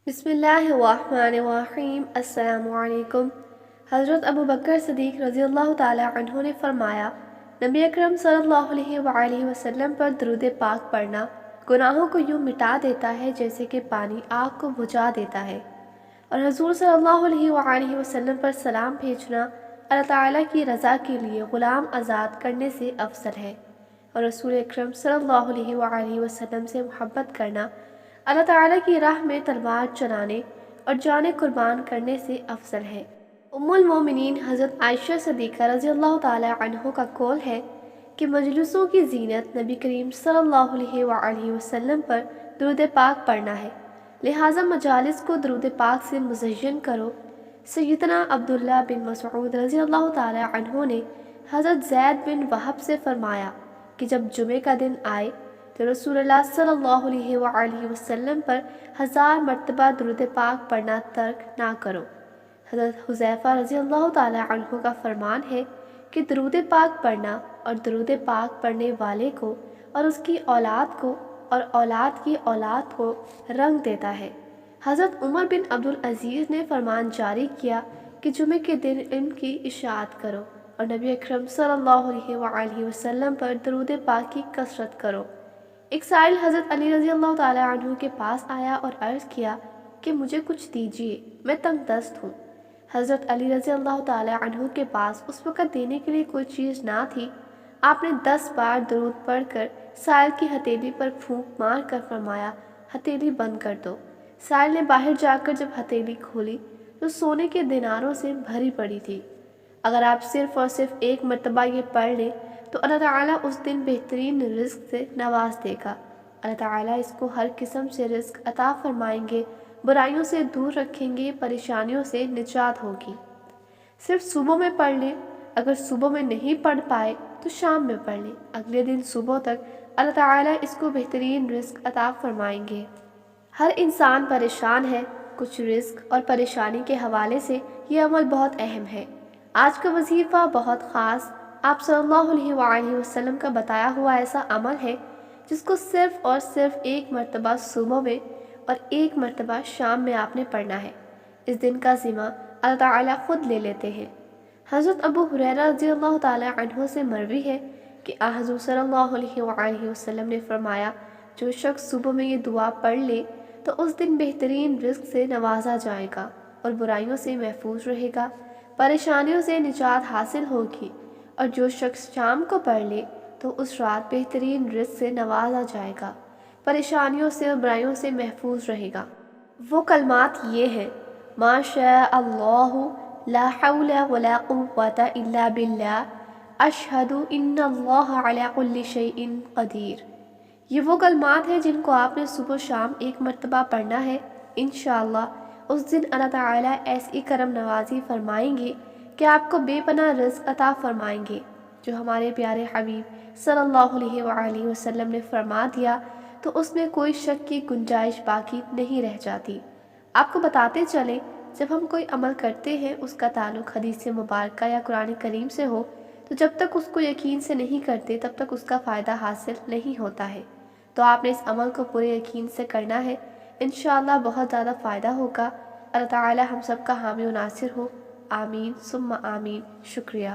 بسم اللہ الرحمن الرحیم۔ السلام علیکم۔ حضرت ابو بکر صدیق رضی اللہ تعالیٰ عنہ نے فرمایا، نبی اکرم صلی اللہ علیہ وآلہ وسلم پر درود پاک پڑھنا گناہوں کو یوں مٹا دیتا ہے جیسے کہ پانی آگ کو بجھا دیتا ہے، اور حضور صلی اللہ علیہ وآلہ وسلم پر سلام بھیجنا اللہ تعالیٰ کی رضا کے لیے غلام آزاد کرنے سے افضل ہے، اور رسول اکرم صلی اللہ علیہ وآلہ وسلم سے محبت کرنا اللہ تعالیٰ کی راہ میں تلوار چلانے اور جانیں قربان کرنے سے افضل ہے۔ ام المومنین حضرت عائشہ صدیقہ رضی اللہ تعالیٰ عنہ کا قول ہے کہ مجلسوں کی زینت نبی کریم صلی اللہ علیہ وآلہ وسلم پر درود پاک پڑھنا ہے، لہٰذا مجالس کو درود پاک سے مزین کرو۔ سیدنا عبداللہ بن مسعود رضی اللہ تعالیٰ عنہ نے حضرت زید بن وہب سے فرمایا کہ جب جمعہ کا دن آئے تو رسول اللہ صلی اللہ علیہ وآلہ وسلم پر 1000 مرتبہ درود پاک پڑھنا ترک نہ کرو۔ حضرت حذیفہ رضی اللہ تعالیٰ عنہ کا فرمان ہے کہ درود پاک پڑھنا اور درود پاک پڑھنے والے کو اور اس کی اولاد کو اور اولاد کی اولاد کو رنگ دیتا ہے۔ حضرت عمر بن عبدالعزیز نے فرمان جاری کیا کہ جمعہ کے دن ان کی اشاعت کرو اور نبی اکرم صلی اللہ علیہ وآلہ وسلم پر درود پاک کی کثرت کرو۔ ایک سائل حضرت علی رضی اللہ تعالیٰ عنہ کے پاس آیا اور عرض کیا کہ مجھے کچھ دیجیے، میں تنگ دست ہوں۔ حضرت علی رضی اللہ تعالیٰ عنہ کے پاس اس وقت دینے کے لیے کوئی چیز نہ تھی۔ آپ نے 10 بار درود پڑھ کر سائل کی ہتھیلی پر پھونک مار کر فرمایا، ہتھیلی بند کر دو۔ سائل نے باہر جا کر جب ہتھیلی کھولی تو سونے کے دیناروں سے بھری پڑی تھی۔ اگر آپ صرف اور صرف ایک مرتبہ یہ پڑھ لیں تو اللہ تعالیٰ اس دن بہترین رزق سے نواز دے گا۔ اللہ تعالیٰ اس کو ہر قسم سے رزق عطا فرمائیں گے، برائیوں سے دور رکھیں گے، پریشانیوں سے نجات ہوگی۔ صرف صبح میں پڑھ لیں، اگر صبح میں نہیں پڑھ پائے تو شام میں پڑھ لیں، اگلے دن صبح تک اللہ تعالیٰ اس کو بہترین رزق عطا فرمائیں گے۔ ہر انسان پریشان ہے، کچھ رزق اور پریشانی کے حوالے سے یہ عمل بہت اہم ہے۔ آج کا وظیفہ بہت خاص آپ صلی اللہ علیہ وآلہ وسلم کا بتایا ہوا ایسا عمل ہے جس کو صرف اور صرف ایک مرتبہ صبح میں اور ایک مرتبہ شام میں آپ نے پڑھنا ہے۔ اس دن کا ذمہ اللہ تعالیٰ خود لے لیتے ہیں۔ حضرت ابو ہریرہ رضی اللہ تعالیٰ عنہ سے مروی ہے کہ حضور صلی اللہ علیہ وآلہ وسلم نے فرمایا، جو شخص صبح میں یہ دعا پڑھ لے تو اس دن بہترین رزق سے نوازا جائے گا اور برائیوں سے محفوظ رہے گا، پریشانیوں سے نجات حاصل ہوگی، اور جو شخص شام کو پڑھ لے تو اس رات بہترین رزق سے نوازا جائے گا، پریشانیوں سے اور برائیوں سے محفوظ رہے گا۔ وہ کلمات یہ ہیں: ما شاء اللہ لا حول ولا قوة الا باللہ، اشہد ان اللہ علی کل شیء قدیر۔ یہ وہ کلمات ہیں جن کو آپ نے صبح و شام ایک مرتبہ پڑھنا ہے۔ انشاءاللہ اس دن اللہ تعالیٰ ایسی کرم نوازی فرمائیں گے کہ آپ کو بے پناہ رزق عطا فرمائیں گے، جو ہمارے پیارے حبیب صلی اللہ علیہ وآلہ وسلم نے فرما دیا تو اس میں کوئی شک کی گنجائش باقی نہیں رہ جاتی۔ آپ کو بتاتے چلیں، جب ہم کوئی عمل کرتے ہیں اس کا تعلق حدیث مبارکہ یا قرآن کریم سے ہو تو جب تک اس کو یقین سے نہیں کرتے تب تک اس کا فائدہ حاصل نہیں ہوتا ہے۔ تو آپ نے اس عمل کو پورے یقین سے کرنا ہے، انشاءاللہ بہت زیادہ فائدہ ہوگا۔ اللہ تعالی ہم سب کا حامی و ناصر ہو، آمین ثم آمین۔ شکریہ۔